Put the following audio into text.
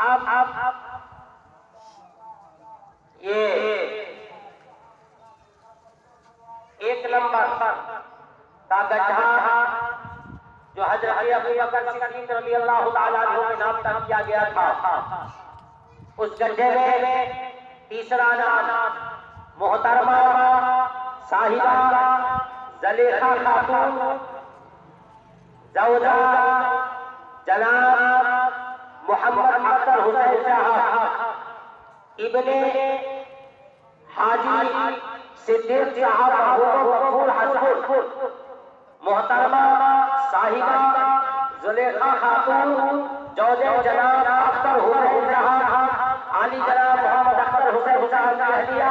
अब ये एक नंबर का गड्ढा जो हजरत अबू बकर सिद्दीक रज़ियल्लाहु ताला अन्हु के नाम तक किया गया था, उस गड्ढे में तीसरा नाम मोहतरमा साहिबा ज़ुलेखा खातून ज़ौजा जनाब मोहम्मद अख्तर हुसैन साहब इब्ने हाजी सिद्दीक साहब मकबूल हसन मोहतरमा साहिबा ज़ुलेखा खातून ज़ौजे जनाब अख्तर हुसैन साहब आली जनाब मोहम्मद अख्तर हुसैन साहब की हदिया